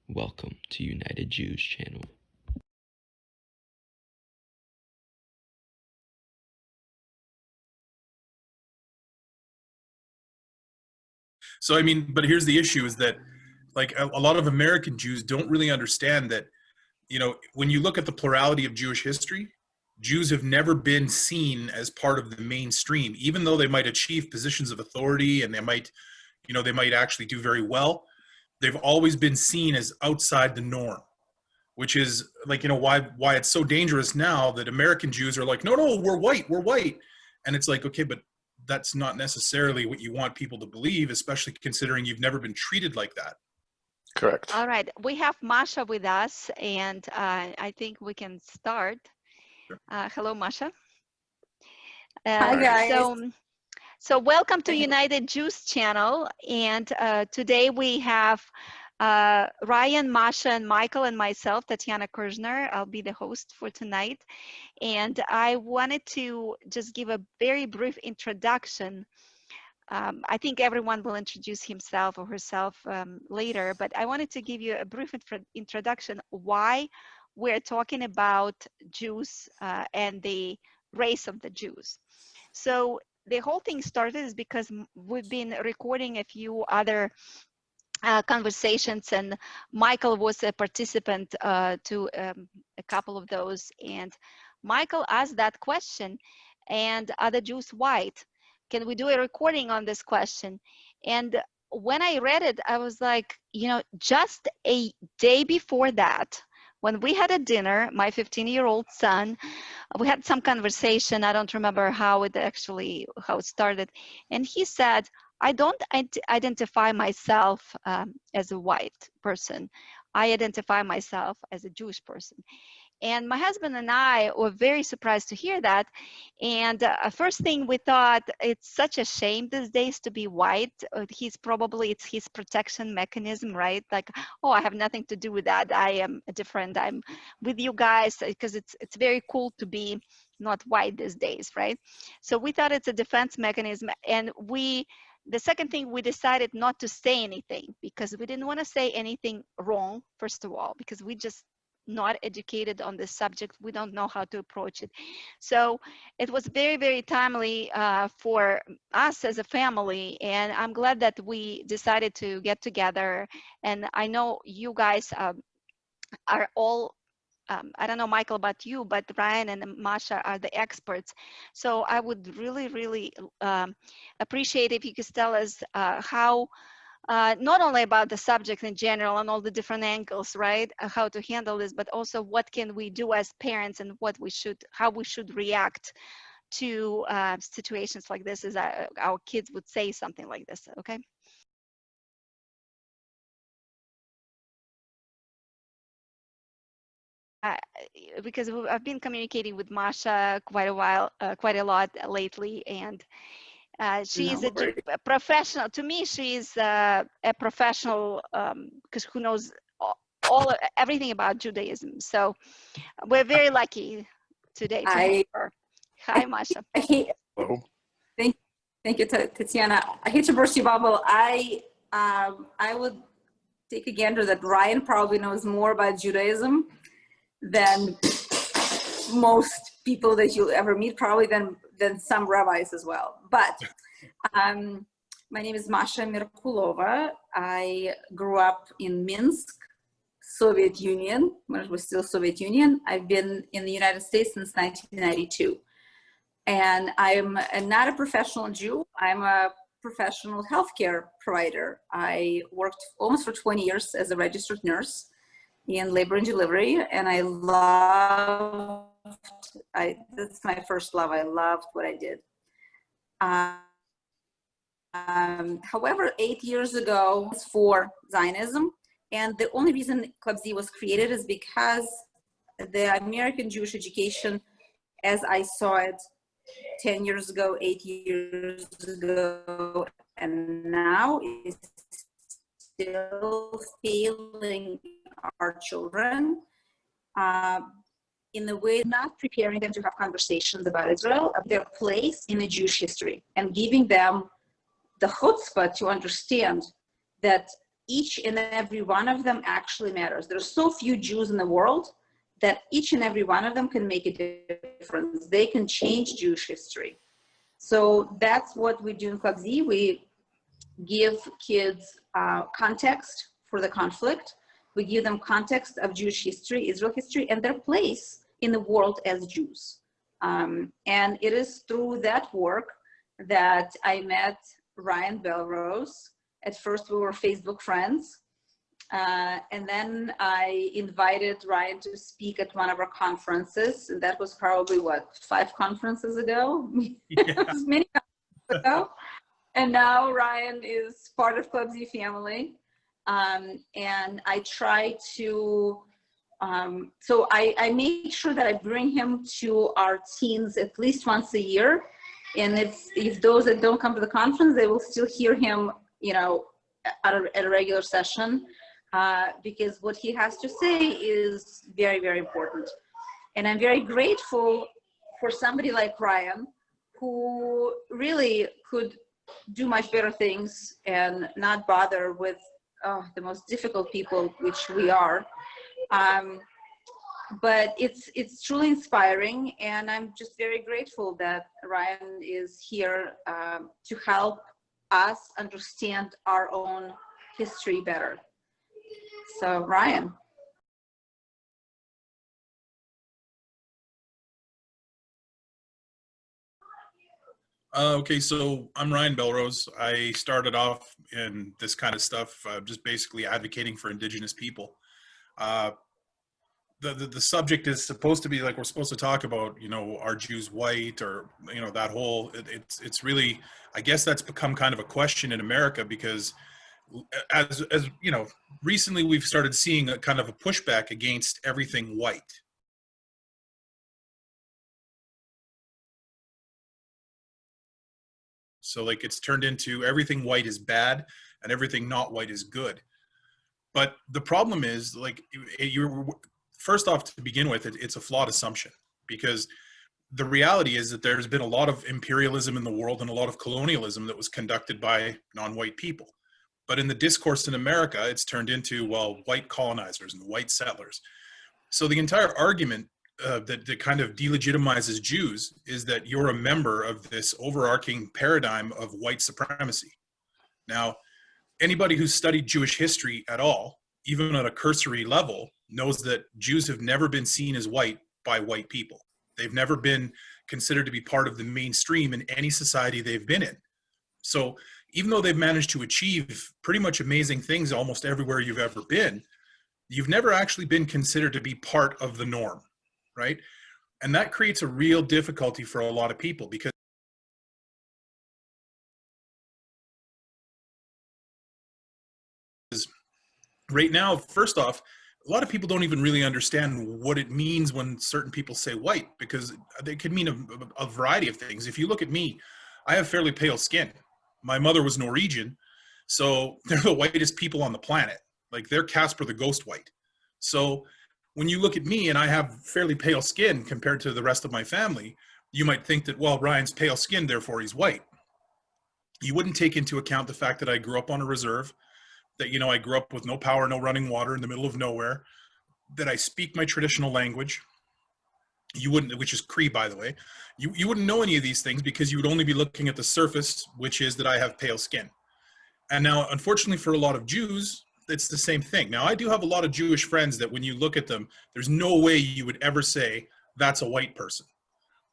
Welcome to United Jews channel. So, I mean, but here's the issue is that, like, a lot of American Jews don't really understand that, you know, when you look at the plurality of Jewish history, Jews have never been seen as part of the mainstream, even though they might achieve positions of authority and they might, you know, they might actually do very well. They've always been seen as outside the norm, which is like, you know, why it's so dangerous now that American Jews are like, no, we're white. And it's like, okay, but that's not necessarily what you want people to believe, especially considering you've never been treated like that. Correct. All right, we have Masha with us, and I think we can start. Hello, Masha. Hi, guys. So welcome to United Jews channel, and today we have Ryan, Masha, and Michael, and myself, Tatiana Kerzhner. I'll be the host for tonight, and I wanted to just give a very brief introduction. I think everyone will introduce himself or herself later, but I wanted to give you a brief introduction why we're talking about Jews and the race of the Jews. So the whole thing started is because we've been recording a few other conversations, and Michael was a participant to a couple of those, and Michael asked that question, and are the Jews white? Can we do a recording on this question? And when I read it, I was like, you know, just a day before that, when we had a dinner, my 15-year-old son, we had some conversation. I don't remember how it started. And he said, I don't identify myself as a white person. I identify myself as a Jewish person. And my husband and I were very surprised to hear that. And first thing we thought, it's such a shame these days to be white. It's his protection mechanism, right? Like, oh, I have nothing to do with that. I am different. I'm with you guys because it's very cool to be not white these days, right? So we thought it's a defense mechanism. And the second thing, we decided not to say anything because we didn't want to say anything wrong, first of all, because we just not educated on this subject. We don't know how to approach it. So it was very, very timely for us as a family. And I'm glad that we decided to get together. And I know you guys are all, I don't know, Michael, about you, but Ryan and Masha are the experts. So I would really, really appreciate if you could tell us how, not only about the subject in general and all the different angles, right, how to handle this, but also what can we do as parents and how we should react to situations like this as our kids would say something like this, okay? Because I've been communicating with Masha quite a lot lately, and she's a professional. To me, she's a professional because who knows everything about Judaism. So we're very lucky today to have her. Hi, Masha. Thank you, Tatiana. I hate to burst your bubble. I would take a gander that Ryan probably knows more about Judaism than most people that you'll ever meet, probably than some rabbis as well. But my name is Masha Merkulova. I grew up in Minsk, Soviet Union, when it was still Soviet Union. I've been in the United States since 1992. And I'm not a professional Jew. I'm a professional healthcare provider. I worked almost for 20 years as a registered nurse in labor and delivery, and that's my first love. I loved what I did. However, 8 years ago, it was for Zionism, and the only reason Club Z was created is because the American Jewish education, as I saw it 10 years ago, 8 years ago, and now, is still failing our children in the way not preparing them to have conversations about Israel, of their place in the Jewish history, and giving them the chutzpah to understand that each and every one of them actually matters. There's so few Jews in the world that each and every one of them can make a difference. They can change Jewish history. So that's what we do in Club Z. We give kids context for the conflict. We give them context of Jewish history, Israel history, and their place in the world as Jews. And it is through that work that I met Ryan Bellerose. At first we were Facebook friends. And then I invited Ryan to speak at one of our conferences. And that was probably, what, 5 conferences ago? Yeah. It was many conferences ago. And now Ryan is part of Club Z family. And I try to, so I make sure that I bring him to our teens at least once a year. And if those that don't come to the conference, they will still hear him, you know, at a regular session, because what he has to say is very, very important. And I'm very grateful for somebody like Ryan, who really could do much better things and not bother with the most difficult people, which we are. But it's truly inspiring, and I'm just very grateful that Ryan is here to help us understand our own history better. So Ryan. Okay, so I'm Ryan Bellerose. I started off in this kind of stuff, just basically advocating for Indigenous people. The subject is supposed to be like, we're supposed to talk about, you know, are Jews white, or, you know, that whole, it's really, I guess that's become kind of a question in America, because as you know, recently we've started seeing a kind of a pushback against everything white. So like it's turned into everything white is bad and everything not white is good. But the problem is, like, you're first off, to begin with, it's a flawed assumption, because the reality is that there's been a lot of imperialism in the world and a lot of colonialism that was conducted by non-white people. But in the discourse in America, it's turned into, well, white colonizers and white settlers. So the entire argument that kind of delegitimizes Jews is that you're a member of this overarching paradigm of white supremacy. Now, anybody who's studied Jewish history at all, even at a cursory level, knows that Jews have never been seen as white by white people. They've never been considered to be part of the mainstream in any society they've been in. So even though they've managed to achieve pretty much amazing things almost everywhere you've ever been, you've never actually been considered to be part of the norm, right? And that creates a real difficulty for a lot of people, because right now, first off, a lot of people don't even really understand what it means when certain people say white, because they could mean a variety of things. If you look at me, I have fairly pale skin. My mother was Norwegian, so they're the whitest people on the planet. Like, they're Casper the Ghost white. So when you look at me and I have fairly pale skin compared to the rest of my family, you might think that, well, Ryan's pale skin, therefore he's white. You wouldn't take into account the fact that I grew up on a reserve, that, you know, I grew up with no power, no running water in the middle of nowhere, that I speak my traditional language. You wouldn't, which is Cree, by the way. You wouldn't know any of these things, because you would only be looking at the surface, which is that I have pale skin. And now, unfortunately for a lot of Jews, it's the same thing. Now, I do have a lot of Jewish friends that when you look at them, there's no way you would ever say that's a white person.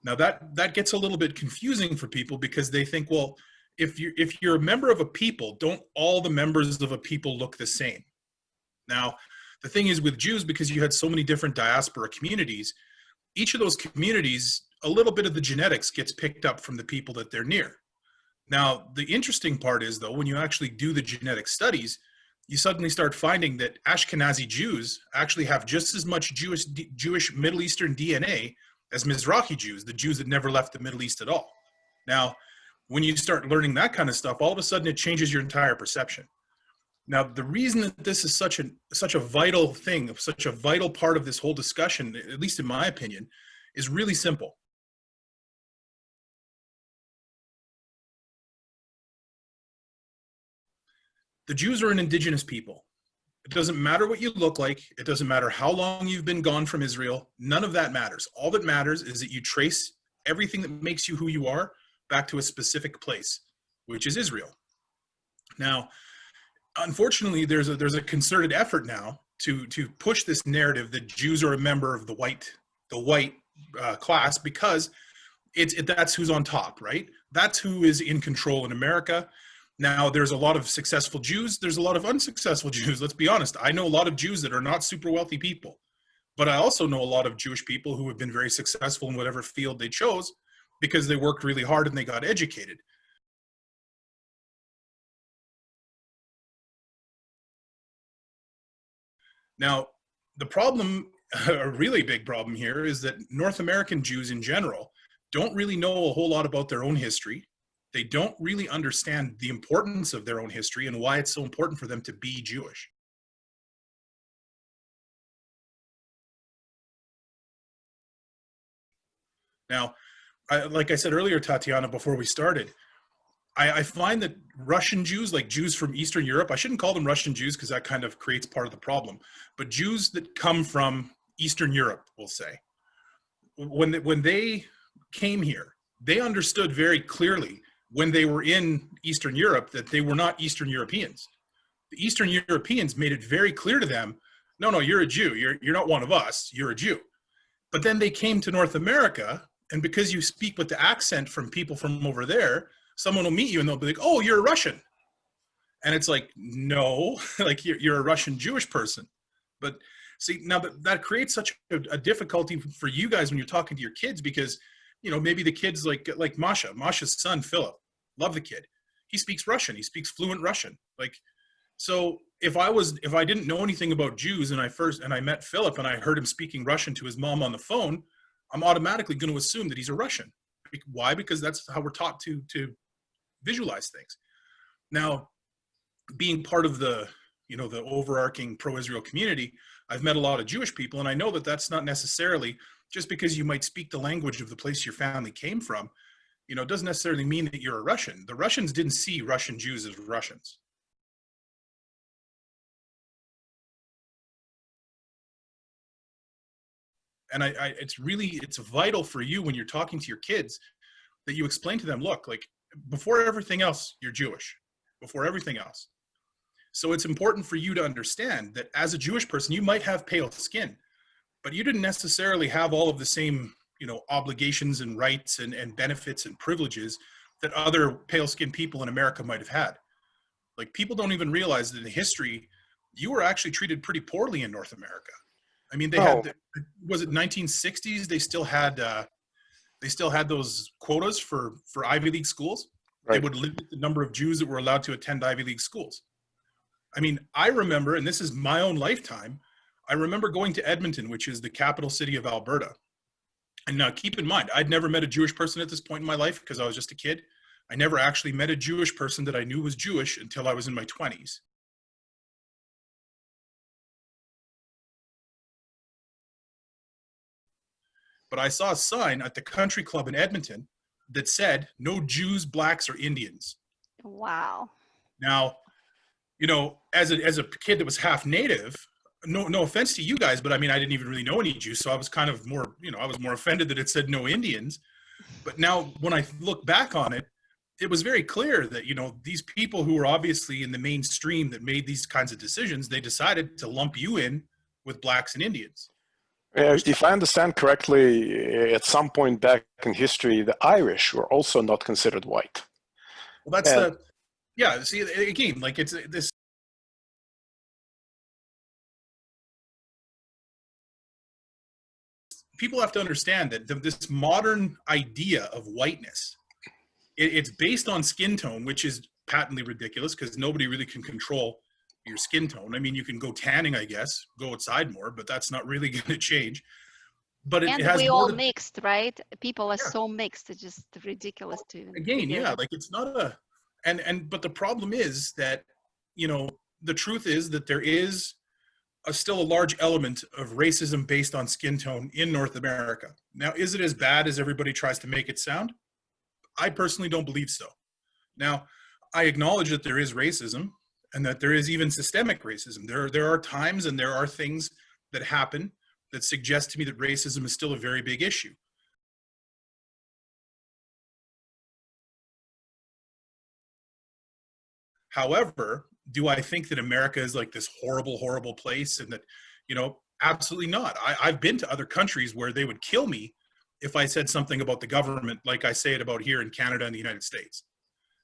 Now, that gets a little bit confusing for people, because they think, well, if you're a member of a people, don't all the members of a people look the same? Now, the thing is with Jews, because you had so many different diaspora communities, each of those communities, a little bit of the genetics gets picked up from the people that they're near. Now, the interesting part is, though, when you actually do the genetic studies, you suddenly start finding that Ashkenazi Jews actually have just as much Jewish Middle Eastern DNA as Mizrahi Jews, the Jews that never left the Middle East at all. Now, when you start learning that kind of stuff, all of a sudden it changes your entire perception. Now, the reason that this is such a vital thing, such a vital part of this whole discussion, at least in my opinion, is really simple. The Jews are an indigenous people. It doesn't matter what you look like. It doesn't matter how long you've been gone from Israel. None of that matters. All that matters is that you trace everything that makes you who you are back to a specific place, which is Israel. Now, unfortunately, there's a concerted effort now to push this narrative that Jews are a member of the white class, because that's who's on top, right? That's who is in control in America. Now, there's a lot of successful Jews. There's a lot of unsuccessful Jews. Let's be honest. I know a lot of Jews that are not super wealthy people, but I also know a lot of Jewish people who have been very successful in whatever field they chose because they worked really hard and they got educated. Now, the problem, a really big problem here, is that North American Jews in general don't really know a whole lot about their own history. They don't really understand the importance of their own history and why it's so important for them to be Jewish. Now, like I said earlier, Tatiana, before we started, I find that Russian Jews, like Jews from Eastern Europe, I shouldn't call them Russian Jews because that kind of creates part of the problem, but Jews that come from Eastern Europe, we'll say, when they came here, they understood very clearly when they were in Eastern Europe that they were not Eastern Europeans. The Eastern Europeans made it very clear to them, no, you're a Jew. You're not one of us. You're a Jew. But then they came to North America, and because you speak with the accent from people from over there, someone will meet you and they'll be like, oh, you're a Russian. And it's like, no, like you're a Russian Jewish person. But see, now that creates such a difficulty for you guys when you're talking to your kids, because, you know, maybe the kids like Masha's son, Philip, love the kid. He speaks Russian. He speaks fluent Russian. Like, so if I didn't know anything about Jews and I met Philip and I heard him speaking Russian to his mom on the phone, I'm automatically going to assume that he's a Russian. Why? Because that's how we're taught to visualize things. Now, being part of the overarching pro-Israel community, I've met a lot of Jewish people, and I know that that's not necessarily just because you might speak the language of the place your family came from, you know, it doesn't necessarily mean that you're a Russian. The Russians didn't see Russian Jews as Russians. And it's vital for you when you're talking to your kids that you explain to them, look, like, before everything else, you're Jewish, before everything else. So it's important for you to understand that as a Jewish person, you might have pale skin, but you didn't necessarily have all of the same, you know, obligations and rights and benefits and privileges that other pale skinned people in America might have had. Like, people don't even realize that in history, you were actually treated pretty poorly in North America. I mean, they had, was it 1960s? They still had those quotas for Ivy League schools. Right. They would limit the number of Jews that were allowed to attend Ivy League schools. I mean, I remember, and this is my own lifetime, I remember going to Edmonton, which is the capital city of Alberta. And now keep in mind, I'd never met a Jewish person at this point in my life because I was just a kid. I never actually met a Jewish person that I knew was Jewish until I was in my 20s. But I saw a sign at the country club in Edmonton that said, no Jews, blacks, or Indians. Wow. Now, you know, as a kid that was half native, no offense to you guys, but I mean, I didn't even really know any Jews. So I was kind of more, you know, I was more offended that it said no Indians. But now when I look back on it, it was very clear that, you know, these people who were obviously in the mainstream that made these kinds of decisions, they decided to lump you in with blacks and Indians. If I understand correctly, at some point back in history, the Irish were also not considered white. Well, that's yeah, see, again, like it's this. People have to understand that this modern idea of whiteness, it's based on skin tone, which is patently ridiculous because nobody really can control your skin tone. I mean, you can go tanning, I guess, go outside more, but that's not really going to change. But it has we all mixed, right? People are so mixed. It's just ridiculous to again, yeah, like it's not a but the problem is that, you know, the truth is that there is still a large element of racism based on skin tone in North America. Now, is it as bad as everybody tries to make it sound? I personally don't believe so. Now, I acknowledge that there is racism, and that there is even systemic racism. There are times and there are things that happen that suggest to me that racism is still a very big issue. However, do I think that America is like this horrible, horrible place and that, you know, absolutely not. I've been to other countries where they would kill me if I said something about the government like I say it about here in Canada and the United States.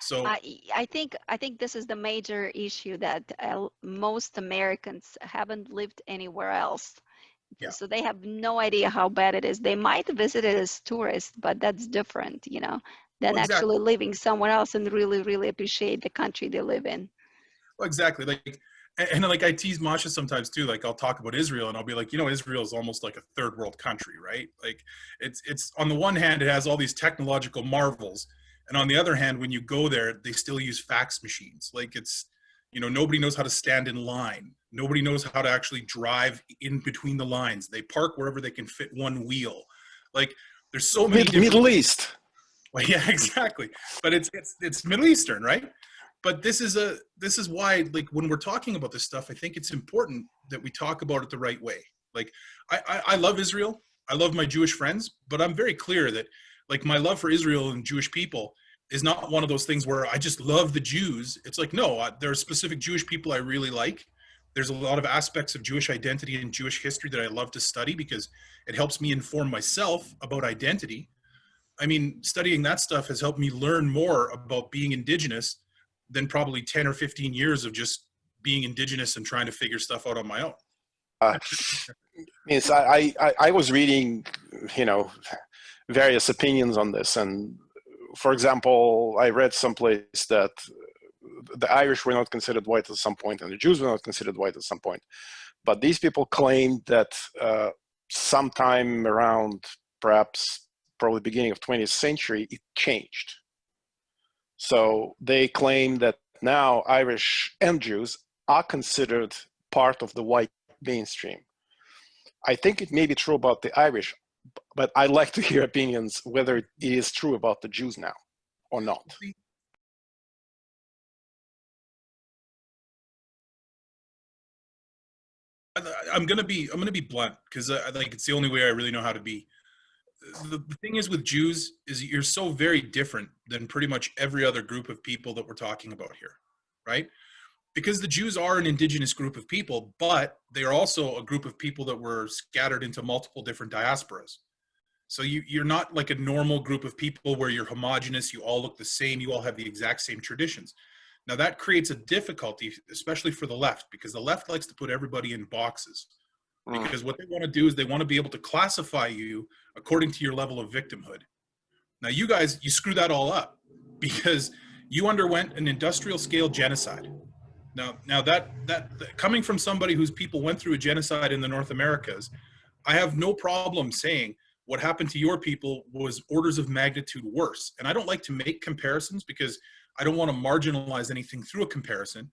So I think this is the major issue, that most Americans haven't lived anywhere else. Yeah. So they have no idea how bad it is. They might visit it as tourists, but that's different, you know, than Well, exactly. actually living somewhere else and really, really appreciate the country they live in. Well, exactly. Like, and like I tease Masha sometimes too. Like I'll talk about Israel and I'll be like, you know, Israel is almost like a third world country, right? Like it's on the one hand, it has all these technological marvels. And on the other hand, when you go there, they still use fax machines. Like it's, you know, nobody knows how to stand in line. Nobody knows how to actually drive in between the lines. They park wherever they can fit one wheel. Like there's so many Middle East. Well, yeah, exactly. But it's Middle Eastern, right? But this is why, like, when we're talking about this stuff, I think it's important that we talk about it the right way. Like, I love Israel. I love my Jewish friends, but I'm very clear that, like, my love for Israel and Jewish people is not one of those things where I just love the Jews. It's like, no, there are specific Jewish people I really like. There's a lot of aspects of Jewish identity and Jewish history that I love to study because it helps me inform myself about identity. I mean, studying that stuff has helped me learn more about being Indigenous than probably 10 or 15 years of just being Indigenous and trying to figure stuff out on my own. Yes, I was reading, you know, various opinions on this. And for example, I read someplace that the Irish were not considered white at some point and the Jews were not considered white at some point. But these people claimed that sometime around perhaps probably beginning of 20th century, it changed. So they claim that now Irish and Jews are considered part of the white mainstream. I think it may be true about the Irish, but I'd like to hear opinions whether it is true about the Jews now or not. I'm gonna be blunt because like it's the only way I really know how to be. The thing is with Jews is you're so very different than pretty much every other group of people that we're talking about here, right? Because the Jews are an indigenous group of people, but they are also a group of people that were scattered into multiple different diasporas. So you're not like a normal group of people where you're homogenous, you all look the same, you all have the exact same traditions. Now that creates a difficulty, especially for the left, because the left likes to put everybody in boxes. Because what they want to do is they want to be able to classify you according to your level of victimhood. Now you guys, you screw that all up because you underwent an industrial scale genocide. Now that coming from somebody whose people went through a genocide in the North Americas, I have no problem saying what happened to your people was orders of magnitude worse. And I don't like to make comparisons because I don't want to marginalize anything through a comparison.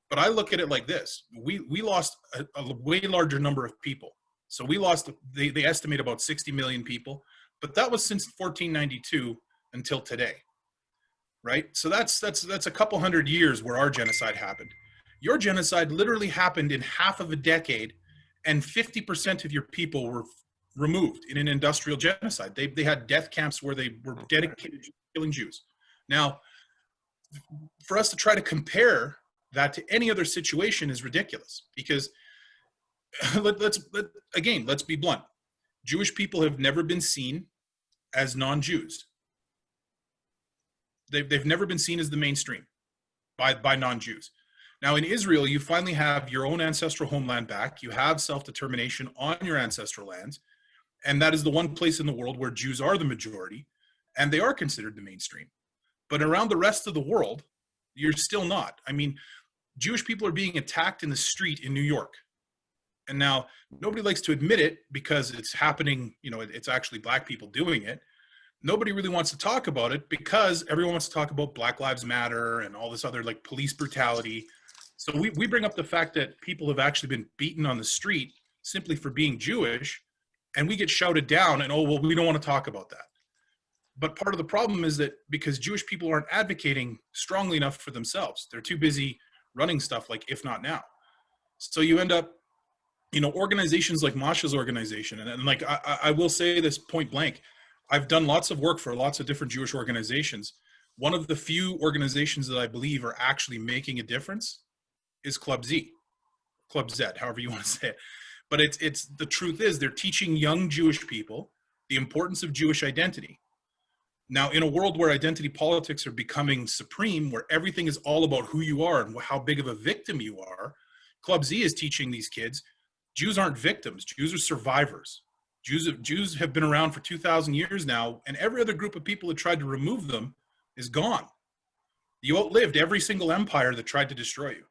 But I look at it like this. We lost a way larger number of people. So we lost, they estimate about 60 million people, but that was since 1492 until today, right? So that's a couple hundred years where our genocide happened. Your genocide literally happened in half of a decade and 50% of your people were removed in an industrial genocide. They had death camps where they were dedicated to killing Jews. Now, for us to try to compare that to any other situation is ridiculous because let's be blunt. Jewish people have never been seen as non-Jews. They've never been seen as the mainstream by non-Jews. Now in Israel, you finally have your own ancestral homeland back. You have self-determination on your ancestral lands. And that is the one place in the world where Jews are the majority and they are considered the mainstream. But around the rest of the world, you're still not. I mean, Jewish people are being attacked in the street in New York. And now nobody likes to admit it because it's happening, you know, it's actually black people doing it. Nobody really wants to talk about it because everyone wants to talk about Black Lives Matter and all this other like police brutality. So we bring up the fact that people have actually been beaten on the street simply for being Jewish, and we get shouted down and, oh, well, we don't want to talk about that. But part of the problem is that because Jewish people aren't advocating strongly enough for themselves, they're too busy running stuff like If Not Now. So you end up, you know, organizations like Masha's organization, and like I will say this point blank, I've done lots of work for lots of different Jewish organizations. One of the few organizations that I believe are actually making a difference is Club Z, however you want to say it. But it's the truth is they're teaching young Jewish people the importance of Jewish identity. Now, in a world where identity politics are becoming supreme, where everything is all about who you are and how big of a victim you are, Club Z is teaching these kids, Jews aren't victims, Jews are survivors. Jews have been around for 2,000 years now, and every other group of people that tried to remove them is gone. You outlived every single empire that tried to destroy you.